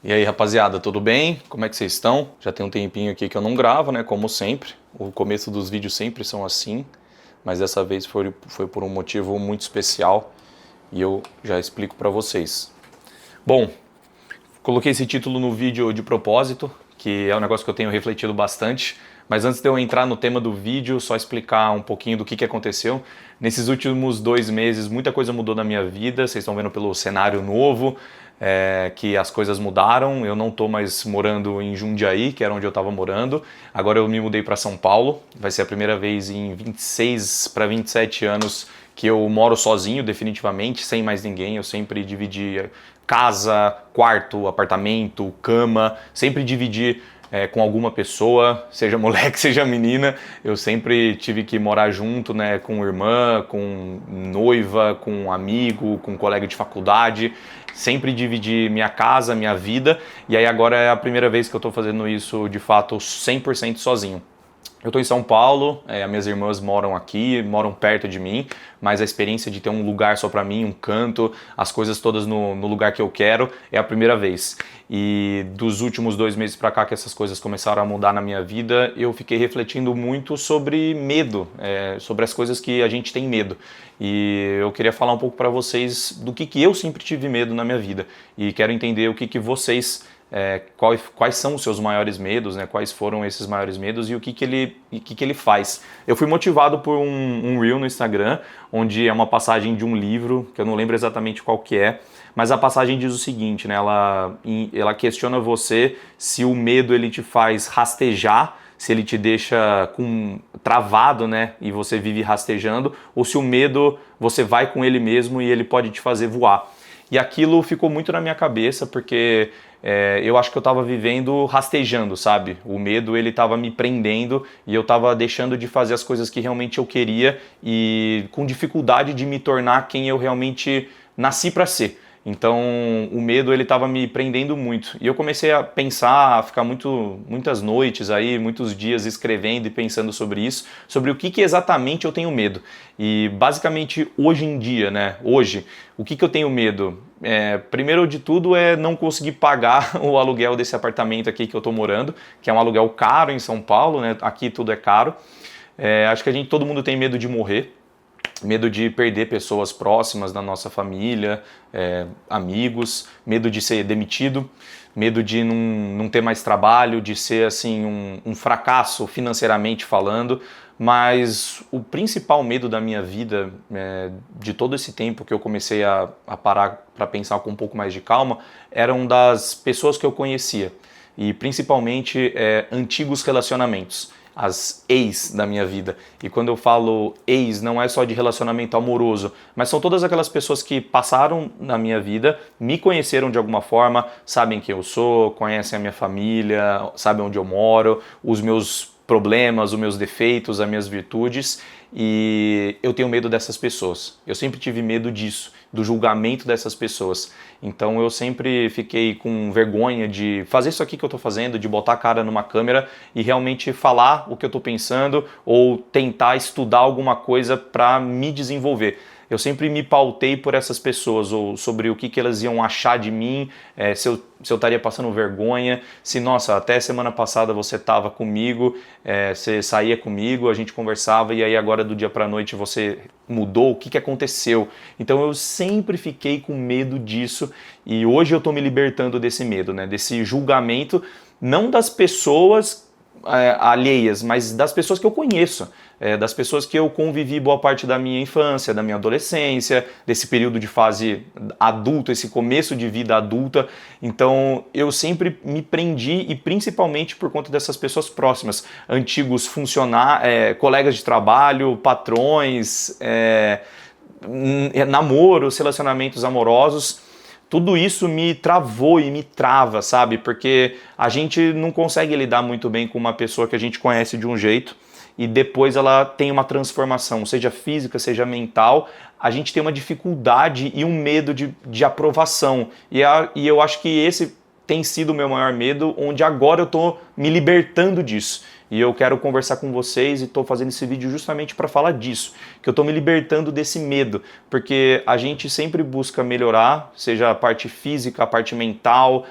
E aí, rapaziada, tudo bem? Como é que vocês estão? Já tem um tempinho aqui que eu não gravo, né? Como sempre. O começo dos vídeos sempre são assim, mas dessa vez foi por um motivo muito especial e eu já explico pra vocês. Bom, coloquei esse título no vídeo de propósito, que é um negócio que eu tenho refletido bastante. Mas antes de eu entrar no tema do vídeo, só explicar um pouquinho do que aconteceu. Nesses últimos 2 meses, muita coisa mudou na minha vida. Vocês estão vendo pelo cenário novo, que as coisas mudaram. Eu não estou mais morando em Jundiaí, que era onde eu estava morando. Agora eu me mudei para São Paulo. Vai ser a primeira vez em 26 para 27 anos que eu moro sozinho, definitivamente, sem mais ninguém. Eu sempre dividi casa, quarto, apartamento, cama, sempre dividi com alguma pessoa, seja moleque, seja menina. Eu sempre tive que morar junto, né, com irmã, com noiva, com um amigo, com um colega de faculdade. Sempre dividi minha casa, minha vida, e aí agora é a primeira vez que eu estou fazendo isso de fato 100% sozinho. Eu estou em São Paulo, as minhas irmãs moram aqui, moram perto de mim, mas a experiência de ter um lugar só para mim, um canto, as coisas todas no lugar que eu quero, é a primeira vez. E dos últimos 2 meses para cá que essas coisas começaram a mudar na minha vida, eu fiquei refletindo muito sobre medo, sobre as coisas que a gente tem medo. E eu queria falar um pouco para vocês do que eu sempre tive medo na minha vida. E quero entender o que vocês... quais são os seus maiores medos, né? Quais foram esses maiores medos e o que ele faz. Eu fui motivado por um Reel no Instagram, onde é uma passagem de um livro, que eu não lembro exatamente qual que é, mas a passagem diz o seguinte, né? Ela questiona você se o medo ele te faz rastejar, se ele te deixa travado, né, e você vive rastejando, ou se o medo você vai com ele mesmo e ele pode te fazer voar. E aquilo ficou muito na minha cabeça, porque eu acho que eu estava vivendo rastejando, sabe? O medo, ele estava me prendendo e eu estava deixando de fazer as coisas que realmente eu queria e com dificuldade de me tornar quem eu realmente nasci para ser. Então, o medo, ele estava me prendendo muito. E eu comecei a pensar, a ficar muitas noites aí, muitos dias escrevendo e pensando sobre isso, sobre o que exatamente eu tenho medo. E, basicamente, hoje em dia, né, hoje, o que eu tenho medo? Primeiro de tudo é não conseguir pagar o aluguel desse apartamento aqui que eu tô morando, que é um aluguel caro em São Paulo, né, aqui tudo é caro. Acho que todo mundo tem medo de morrer. Medo de perder pessoas próximas da nossa família, amigos, medo de ser demitido, medo de não ter mais trabalho, de ser assim um fracasso financeiramente falando. Mas o principal medo da minha vida, de todo esse tempo que eu comecei a parar para pensar com um pouco mais de calma, eram das pessoas que eu conhecia e principalmente antigos relacionamentos. As ex da minha vida. E quando eu falo ex, não é só de relacionamento amoroso, mas são todas aquelas pessoas que passaram na minha vida, me conheceram de alguma forma, sabem quem eu sou, conhecem a minha família, sabem onde eu moro, os meus problemas, os meus defeitos, as minhas virtudes, e eu tenho medo dessas pessoas. Eu sempre tive medo disso, do julgamento dessas pessoas. Então eu sempre fiquei com vergonha de fazer isso aqui que eu estou fazendo, de botar a cara numa câmera e realmente falar o que eu estou pensando ou tentar estudar alguma coisa para me desenvolver. Eu sempre me pautei por essas pessoas, ou sobre o que elas iam achar de mim, se eu estaria passando vergonha, se, nossa, até semana passada você estava comigo, você saía comigo, a gente conversava e aí agora do dia para a noite você mudou, o que aconteceu? Então eu sempre fiquei com medo disso e hoje eu estou me libertando desse medo, né? Desse julgamento, não das pessoas alheias, mas das pessoas que eu conheço, das pessoas que eu convivi boa parte da minha infância, da minha adolescência, desse período de fase adulta, esse começo de vida adulta. Então eu sempre me prendi e principalmente por conta dessas pessoas próximas, antigos funcionários, colegas de trabalho, patrões, namoros, relacionamentos amorosos. Tudo isso me travou e me trava, sabe? Porque a gente não consegue lidar muito bem com uma pessoa que a gente conhece de um jeito e depois ela tem uma transformação, seja física, seja mental. A gente tem uma dificuldade e um medo de aprovação. E eu acho que esse tem sido o meu maior medo, onde agora eu tô me libertando disso. E eu quero conversar com vocês e estou fazendo esse vídeo justamente para falar disso, que eu estou me libertando desse medo, porque a gente sempre busca melhorar, seja a parte física, a parte mental,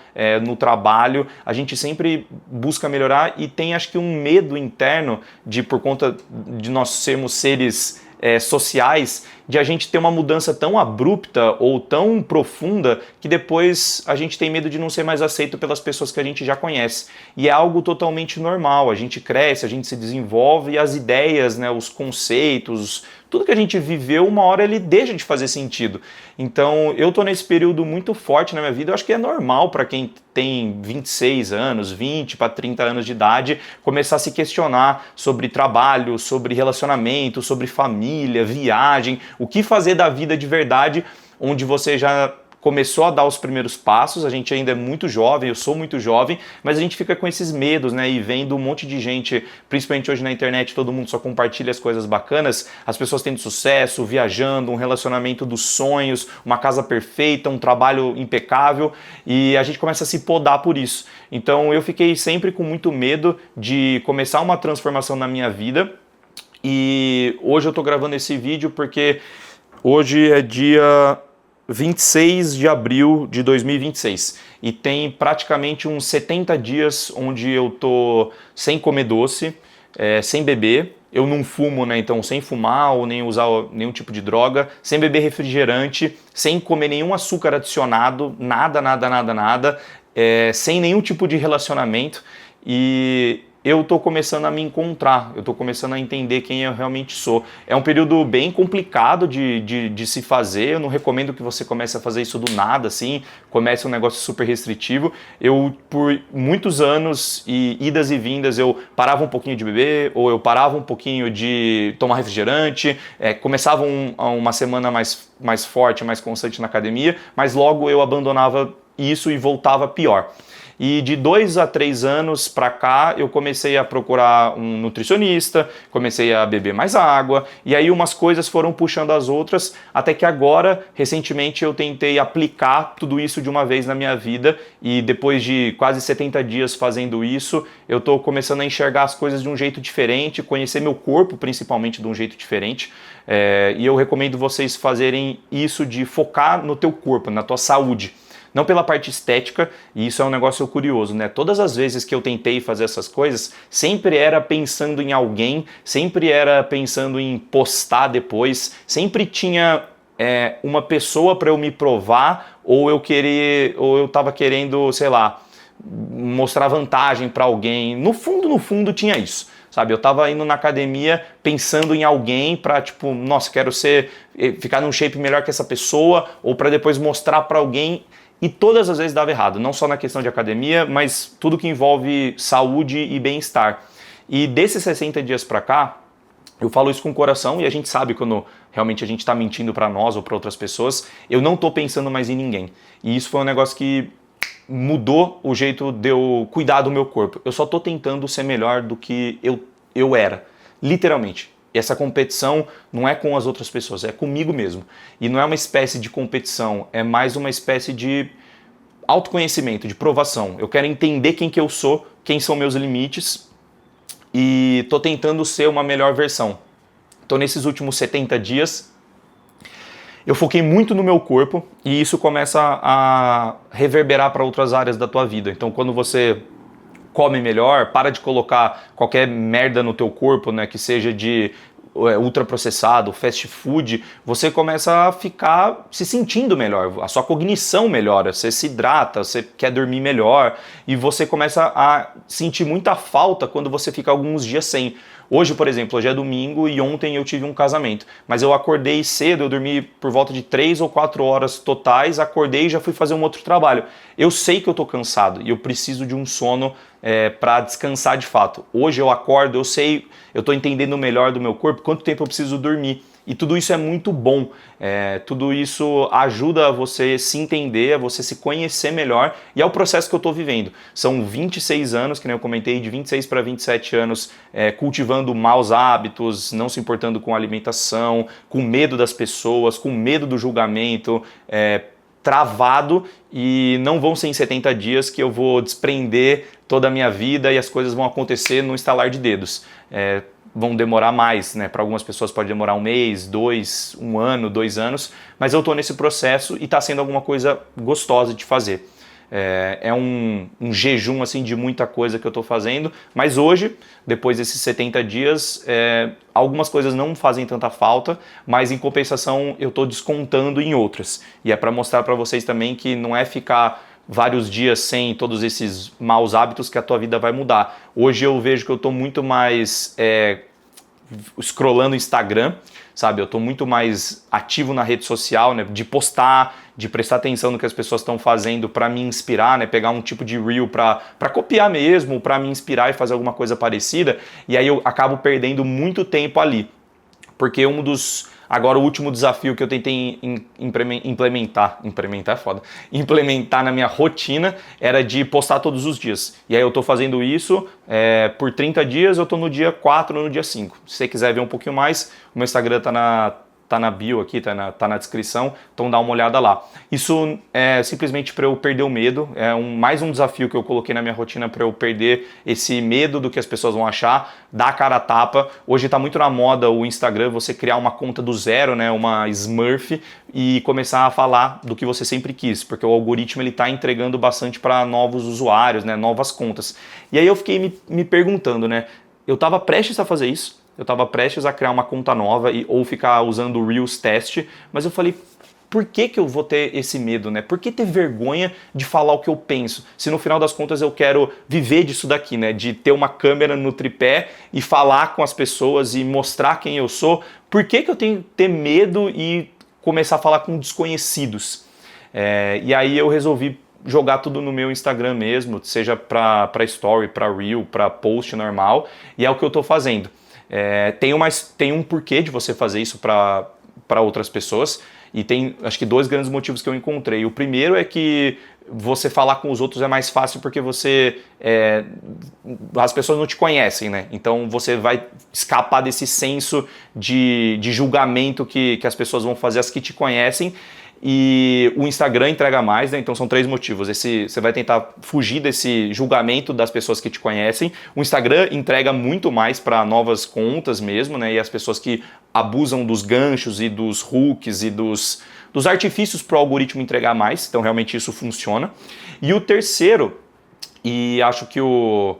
no trabalho, a gente sempre busca melhorar e tem acho que um medo interno de, por conta de nós sermos seres sociais, de a gente ter uma mudança tão abrupta ou tão profunda que depois a gente tem medo de não ser mais aceito pelas pessoas que a gente já conhece. E é algo totalmente normal, a gente cresce, a gente se desenvolve e as ideias, né, os conceitos, tudo que a gente viveu, uma hora ele deixa de fazer sentido. Então eu tô nesse período muito forte na minha vida, eu acho que é normal para quem tem 26 anos, 20 para 30 anos de idade, começar a se questionar sobre trabalho, sobre relacionamento, sobre família, viagem, o que fazer da vida de verdade, onde você já começou a dar os primeiros passos, a gente ainda é muito jovem, eu sou muito jovem, mas a gente fica com esses medos, né, e vendo um monte de gente, principalmente hoje na internet, todo mundo só compartilha as coisas bacanas, as pessoas tendo sucesso, viajando, um relacionamento dos sonhos, uma casa perfeita, um trabalho impecável, e a gente começa a se podar por isso. Então eu fiquei sempre com muito medo de começar uma transformação na minha vida, e hoje eu tô gravando esse vídeo porque hoje é dia 26 de abril de 2026 e tem praticamente uns 70 dias onde eu tô sem comer doce, sem beber, eu não fumo, né, então sem fumar ou nem usar nenhum tipo de droga, sem beber refrigerante, sem comer nenhum açúcar adicionado, nada, sem nenhum tipo de relacionamento e eu tô começando a me encontrar, eu tô começando a entender quem eu realmente sou. É um período bem complicado de se fazer, eu não recomendo que você comece a fazer isso do nada, assim, comece um negócio super restritivo. Eu, por muitos anos e idas e vindas, eu parava um pouquinho de beber, ou eu parava um pouquinho de tomar refrigerante, começava uma semana mais forte, mais constante na academia, mas logo eu abandonava isso e voltava pior. E de 2 a 3 anos para cá eu comecei a procurar um nutricionista, comecei a beber mais água e aí umas coisas foram puxando as outras até que agora, recentemente, eu tentei aplicar tudo isso de uma vez na minha vida e depois de quase 70 dias fazendo isso, eu estou começando a enxergar as coisas de um jeito diferente, conhecer meu corpo principalmente de um jeito diferente e eu recomendo vocês fazerem isso de focar no teu corpo, na tua saúde. Não pela parte estética, e isso é um negócio curioso, né? Todas as vezes que eu tentei fazer essas coisas, sempre era pensando em alguém, sempre era pensando em postar depois, sempre tinha uma pessoa para eu me provar, ou eu tava querendo, sei lá, mostrar vantagem para alguém. No fundo tinha isso. Sabe, eu tava indo na academia pensando em alguém pra, tipo, nossa, quero ficar num shape melhor que essa pessoa, ou pra depois mostrar pra alguém. E todas as vezes dava errado, não só na questão de academia, mas tudo que envolve saúde e bem-estar. E desses 60 dias pra cá, eu falo isso com o coração e a gente sabe quando realmente a gente tá mentindo pra nós ou pra outras pessoas, eu não tô pensando mais em ninguém. E isso foi um negócio que mudou o jeito de eu cuidar do meu corpo. Eu só tô tentando ser melhor do que eu era, literalmente. Essa competição não é com as outras pessoas, é comigo mesmo. E não é uma espécie de competição, é mais uma espécie de autoconhecimento, de provação. Eu quero entender quem que eu sou, quem são meus limites e tô tentando ser uma melhor versão. Então nesses últimos 70 dias, eu foquei muito no meu corpo e isso começa a reverberar para outras áreas da tua vida. Então quando você come melhor, para de colocar qualquer merda no teu corpo, né, que seja de ultraprocessado, fast food, você começa a ficar se sentindo melhor, a sua cognição melhora, você se hidrata, você quer dormir melhor e você começa a sentir muita falta quando você fica alguns dias sem. Hoje, por exemplo, hoje é domingo e ontem eu tive um casamento, mas eu acordei cedo, eu dormi por volta de 3 ou 4 horas totais, acordei e já fui fazer um outro trabalho. Eu sei que eu tô cansado e eu preciso de um sono para descansar de fato. Hoje eu acordo, eu sei, eu tô entendendo melhor do meu corpo, quanto tempo eu preciso dormir. E tudo isso é muito bom, tudo isso ajuda a você se entender, a você se conhecer melhor e é o processo que eu estou vivendo. São 26 anos, que nem eu comentei, de 26 para 27 anos cultivando maus hábitos, não se importando com a alimentação, com medo das pessoas, com medo do julgamento, travado e não vão ser em 70 dias que eu vou desprender toda a minha vida e as coisas vão acontecer no estalar de dedos. Vão demorar mais, né? Para algumas pessoas pode demorar 1 mês, 2, 1 ano, 2 anos, mas eu estou nesse processo e está sendo alguma coisa gostosa de fazer. É um jejum assim de muita coisa que eu estou fazendo, mas hoje, depois desses 70 dias, algumas coisas não fazem tanta falta, mas em compensação eu estou descontando em outras. E é para mostrar para vocês também que não é ficar vários dias sem todos esses maus hábitos que a tua vida vai mudar. Hoje eu vejo que eu estou muito mais scrollando o Instagram, sabe? Eu estou muito mais ativo na rede social, né? De postar, de prestar atenção no que as pessoas estão fazendo para me inspirar, né? Pegar um tipo de reel para copiar mesmo, para me inspirar e fazer alguma coisa parecida. E aí eu acabo perdendo muito tempo ali. Porque agora o último desafio que eu tentei implementar é foda, implementar na minha rotina era de postar todos os dias. E aí eu tô fazendo isso por 30 dias, eu tô no dia 4 ou no dia 5. Se você quiser ver um pouquinho mais, o meu Instagram tá na bio aqui, tá na descrição, então dá uma olhada lá. Isso é simplesmente para eu perder o medo, mais um desafio que eu coloquei na minha rotina para eu perder esse medo do que as pessoas vão achar, dar a cara a tapa. Hoje tá muito na moda o Instagram, você criar uma conta do zero, né, uma Smurf, e começar a falar do que você sempre quis, porque o algoritmo ele tá entregando bastante para novos usuários, né, novas contas. E aí eu fiquei me perguntando, né, eu tava prestes a fazer isso, eu estava prestes a criar uma conta nova ou ficar usando o Reels Test, mas eu falei, por que eu vou ter esse medo, né? Por que ter vergonha de falar o que eu penso? Se no final das contas eu quero viver disso daqui, né? De ter uma câmera no tripé e falar com as pessoas e mostrar quem eu sou, por que eu tenho que ter medo e começar a falar com desconhecidos? E aí eu resolvi jogar tudo no meu Instagram mesmo, seja para story, para reel, para post normal, e é o que eu estou fazendo. Tem um porquê de você fazer isso para outras pessoas, e tem acho que 2 grandes motivos que eu encontrei. O primeiro é que você falar com os outros é mais fácil porque as pessoas não te conhecem, né? Então você vai escapar desse senso de julgamento que as pessoas vão fazer, as que te conhecem. E o Instagram entrega mais, né? Então são 3 motivos. Você vai tentar fugir desse julgamento das pessoas que te conhecem. O Instagram entrega muito mais para novas contas mesmo, né? E as pessoas que abusam dos ganchos e dos hooks e dos artifícios para o algoritmo entregar mais. Então realmente isso funciona. E o terceiro, e acho que o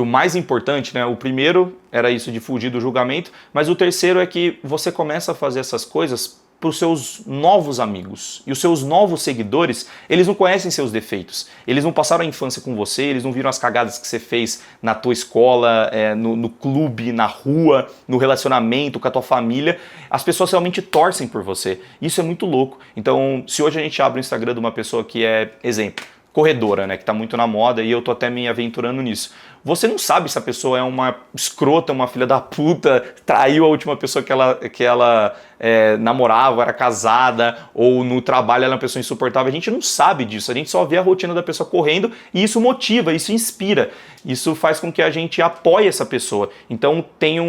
mais importante, né? O primeiro era isso de fugir do julgamento, mas o terceiro é que você começa a fazer essas coisas para os seus novos amigos. E os seus novos seguidores, eles não conhecem seus defeitos. Eles não passaram a infância com você, eles não viram as cagadas que você fez na tua escola, no clube, na rua, no relacionamento, com a tua família. As pessoas realmente torcem por você. Isso é muito louco. Então, se hoje a gente abre o Instagram de uma pessoa que é, exemplo, corredora, né, que tá muito na moda e eu tô até me aventurando nisso. Você não sabe se a pessoa é uma escrota, uma filha da puta, traiu a última pessoa que ela namorava, era casada, ou no trabalho ela é uma pessoa insuportável. A gente não sabe disso, a gente só vê a rotina da pessoa correndo e isso motiva, isso inspira. Isso faz com que a gente apoie essa pessoa. Então tem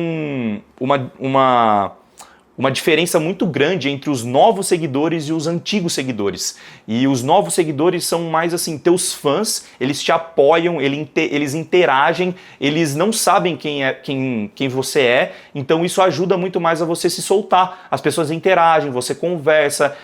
uma diferença muito grande entre os novos seguidores e os antigos seguidores. E os novos seguidores são mais assim, teus fãs, eles te apoiam, eles interagem, eles não sabem quem você é, então isso ajuda muito mais a você se soltar. As pessoas interagem, você conversa,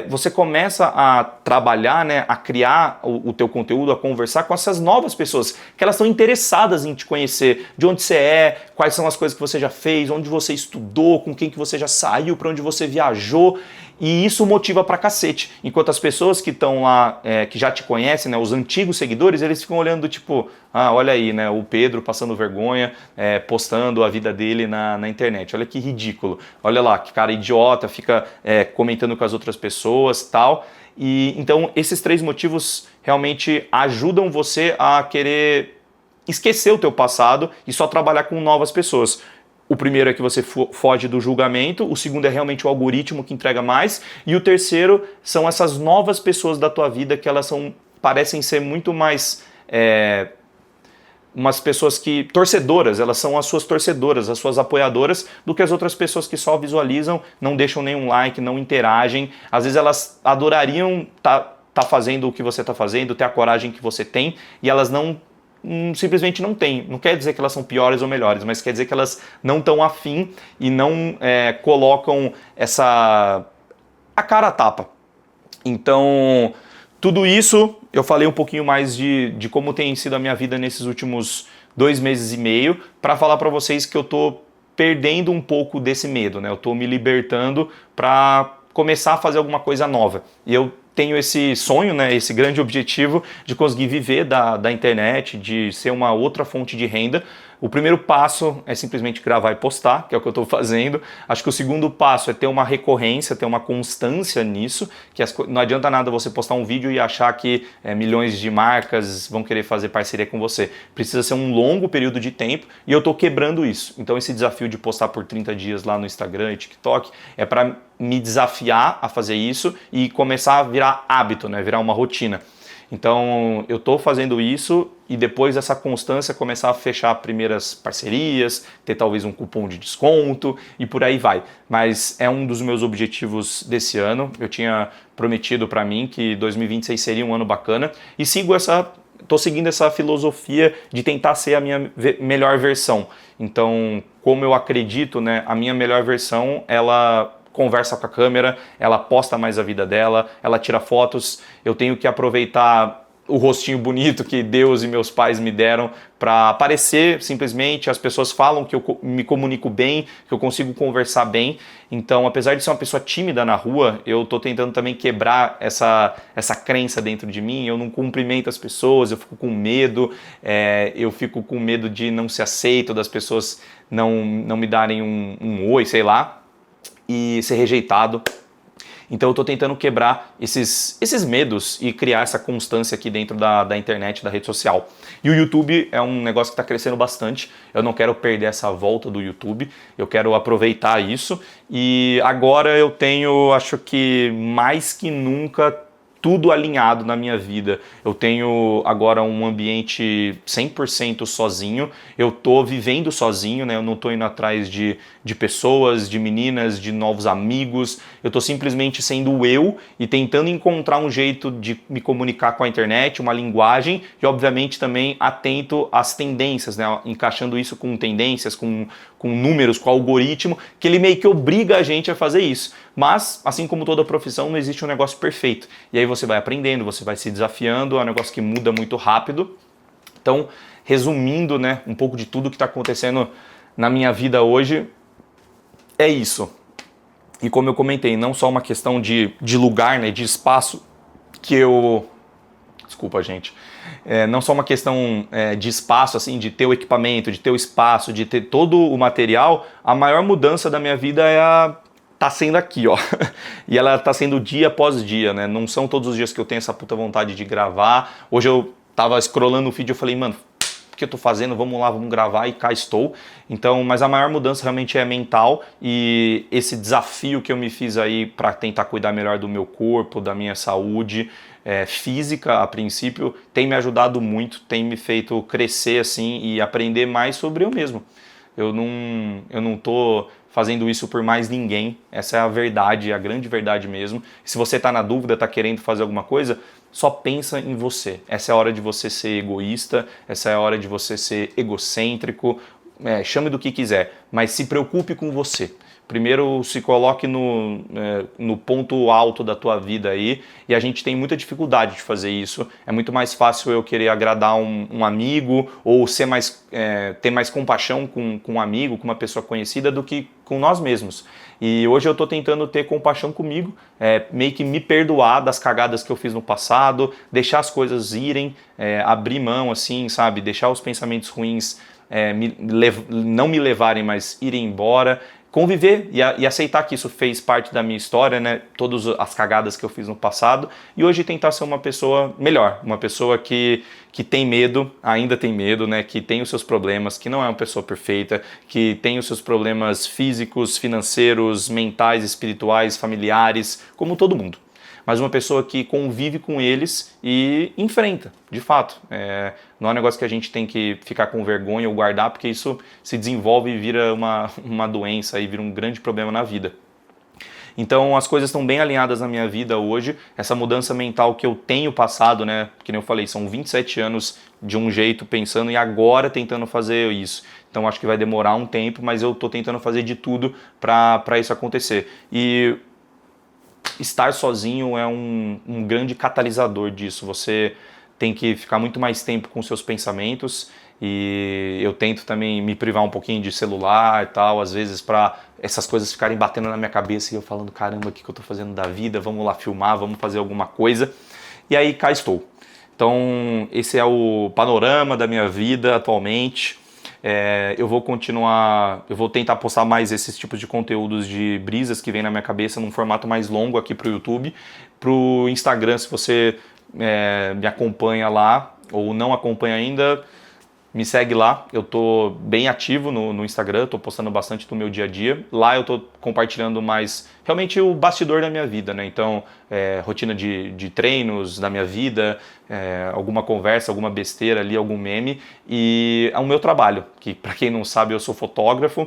você começa a trabalhar, né, a criar o teu conteúdo, a conversar com essas novas pessoas, que elas estão interessadas em te conhecer, de onde você é, quais são as coisas que você já fez, onde você estudou, com quem que você já saiu, para onde você viajou, e isso motiva pra cacete. Enquanto as pessoas que estão lá, que já te conhecem, né, os antigos seguidores, eles ficam olhando tipo, olha aí, né, o Pedro passando vergonha, postando a vida dele na internet, olha que ridículo, olha lá, que cara idiota, fica comentando com as outras pessoas, tal. E então esses 3 motivos realmente ajudam você a querer esquecer o teu passado e só trabalhar com novas pessoas. O primeiro é que você foge do julgamento, o segundo é realmente o algoritmo que entrega mais, e o terceiro são essas novas pessoas da tua vida que elas parecem ser muito mais umas pessoas que, torcedoras, elas são as suas torcedoras, as suas apoiadoras, do que as outras pessoas que só visualizam, não deixam nenhum like, não interagem. Às vezes elas adorariam tá fazendo o que você está fazendo, ter a coragem que você tem, e elas simplesmente não têm. Não quer dizer que elas são piores ou melhores, mas quer dizer que elas não estão afim e não colocam a cara a tapa. Então, tudo isso, eu falei um pouquinho mais de como tem sido a minha vida nesses últimos 2 meses e meio, para falar para vocês que eu tô perdendo um pouco desse medo, né? Eu tô me libertando para começar a fazer alguma coisa nova. E eu tenho esse sonho, né, esse grande objetivo de conseguir viver da internet, de ser uma outra fonte de renda. O primeiro passo é simplesmente gravar e postar, que é o que eu estou fazendo. Acho que o segundo passo é ter uma recorrência, ter uma constância nisso, que não adianta nada você postar um vídeo e achar que milhões de marcas vão querer fazer parceria com você. Precisa ser um longo período de tempo e eu estou quebrando isso. Então esse desafio de postar por 30 dias lá no Instagram e TikTok é para me desafiar a fazer isso e começar a virar hábito, né? Virar uma rotina. Então eu estou fazendo isso e depois dessa constância começar a fechar primeiras parcerias, ter talvez um cupom de desconto e por aí vai. Mas é um dos meus objetivos desse ano. Eu tinha prometido para mim que 2026 seria um ano bacana e estou seguindo essa filosofia de tentar ser a minha melhor versão. Então, como eu acredito, né, a minha melhor versão, ela conversa com a câmera, ela posta mais a vida dela, ela tira fotos, eu tenho que aproveitar o rostinho bonito que Deus e meus pais me deram para aparecer simplesmente. As pessoas falam que eu me comunico bem, que eu consigo conversar bem. Então, apesar de ser uma pessoa tímida na rua, eu estou tentando também quebrar essa crença dentro de mim. Eu não cumprimento as pessoas, eu fico com medo, eu fico com medo de não ser aceito, das pessoas não me darem um oi, sei lá, e ser rejeitado. Então eu estou tentando quebrar esses medos e criar essa constância aqui dentro da internet, da rede social. E o YouTube é um negócio que está crescendo bastante. Eu não quero perder essa volta do YouTube. Eu quero aproveitar isso. E agora eu tenho, acho que mais que nunca, tudo alinhado na minha vida. Eu tenho agora um ambiente 100% sozinho, eu tô vivendo sozinho, né? Eu não tô indo atrás de pessoas, de meninas, de novos amigos, eu tô simplesmente sendo eu e tentando encontrar um jeito de me comunicar com a internet, uma linguagem e obviamente também atento às tendências, né? Encaixando isso com tendências, com números, com algoritmo, que ele meio que obriga a gente a fazer isso. Mas, assim como toda profissão, não existe um negócio perfeito. E aí você vai aprendendo, você vai se desafiando, é um negócio que muda muito rápido. Então, resumindo, né, um pouco de tudo que está acontecendo na minha vida hoje, é isso. E como eu comentei, não só uma questão de lugar, né, de espaço, que eu... Desculpa, gente. Não só uma questão de espaço, assim, de ter o equipamento, de ter o espaço, de ter todo o material. A maior mudança da minha vida tá sendo aqui, ó. E ela tá sendo dia após dia, né? Não são todos os dias que eu tenho essa puta vontade de gravar. Hoje eu tava scrollando o feed e eu falei, mano, o que eu tô fazendo? Vamos lá, vamos gravar, e cá estou. Então, mas a maior mudança realmente é mental e esse desafio que eu me fiz aí para tentar cuidar melhor do meu corpo, da minha saúde física, a princípio, tem me ajudado muito, tem me feito crescer assim e aprender mais sobre eu mesmo. Eu não tô fazendo isso por mais ninguém, essa é a verdade, a grande verdade mesmo. Se você está na dúvida, está querendo fazer alguma coisa, só pensa em você. Essa é a hora de você ser egoísta, essa é a hora de você ser egocêntrico, chame do que quiser, mas se preocupe com você. Primeiro se coloque no ponto alto da tua vida aí, e a gente tem muita dificuldade de fazer isso. É muito mais fácil eu querer agradar um amigo ou ter mais compaixão com um amigo, com uma pessoa conhecida, do que com nós mesmos. E hoje eu tô tentando ter compaixão comigo, meio que me perdoar das cagadas que eu fiz no passado, deixar as coisas irem, abrir mão assim, sabe? Deixar os pensamentos ruins não me levarem, mas irem embora. Conviver e aceitar que isso fez parte da minha história, né? Todas as cagadas que eu fiz no passado, e hoje tentar ser uma pessoa melhor, uma pessoa que tem medo, ainda tem medo, né? Que tem os seus problemas, que não é uma pessoa perfeita, que tem os seus problemas físicos, financeiros, mentais, espirituais, familiares, como todo mundo. mas uma pessoa que convive com eles e enfrenta, de fato. Não é um negócio que a gente tem que ficar com vergonha ou guardar, porque isso se desenvolve e vira uma doença e vira um grande problema na vida. Então as coisas estão bem alinhadas na minha vida hoje. Essa mudança mental que eu tenho passado, né? Que nem eu falei, são 27 anos de um jeito pensando e agora tentando fazer isso. Então acho que vai demorar um tempo, mas eu estou tentando fazer de tudo para isso acontecer. E estar sozinho é um grande catalisador disso. Você tem que ficar muito mais tempo com seus pensamentos e eu tento também me privar um pouquinho de celular e tal, às vezes para essas coisas ficarem batendo na minha cabeça e eu falando, caramba, o que eu tô fazendo da vida? Vamos lá filmar, vamos fazer alguma coisa. E aí cá estou. Então esse é o panorama da minha vida atualmente. Eu vou continuar, eu vou tentar postar mais esses tipos de conteúdos de brisas que vem na minha cabeça num formato mais longo aqui pro YouTube. Pro Instagram, se você me acompanha lá ou não acompanha ainda, me segue lá. Eu tô bem ativo no Instagram, tô postando bastante do meu dia a dia. Lá eu tô compartilhando mais realmente o bastidor da minha vida, né? Então, rotina de treinos da minha vida, alguma conversa, alguma besteira ali, algum meme. E é o meu trabalho, que para quem não sabe, eu sou fotógrafo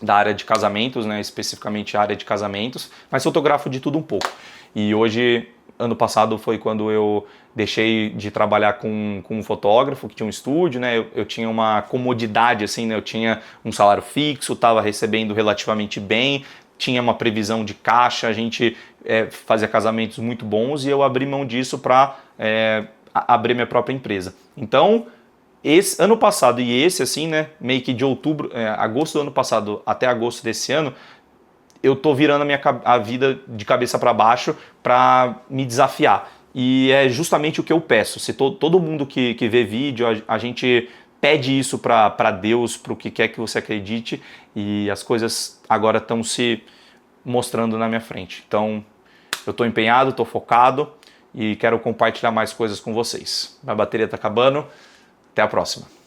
da área de casamentos, né? Especificamente a área de casamentos, mas fotografo de tudo um pouco. E hoje, ano passado foi quando eu deixei de trabalhar com um fotógrafo que tinha um estúdio, né? Eu tinha uma comodidade, assim, né? Eu tinha um salário fixo, estava recebendo relativamente bem, tinha uma previsão de caixa, a gente fazia casamentos muito bons e eu abri mão disso para abrir minha própria empresa. Então, esse ano passado e esse, assim, né? Meio que de agosto do ano passado até agosto desse ano, eu tô virando a vida de cabeça para baixo para me desafiar. E é justamente o que eu peço. Se todo mundo que vê vídeo, a gente pede isso para Deus, para o que quer que você acredite, e as coisas agora estão se mostrando na minha frente. Então, eu estou empenhado, estou focado e quero compartilhar mais coisas com vocês. A bateria está acabando. Até a próxima.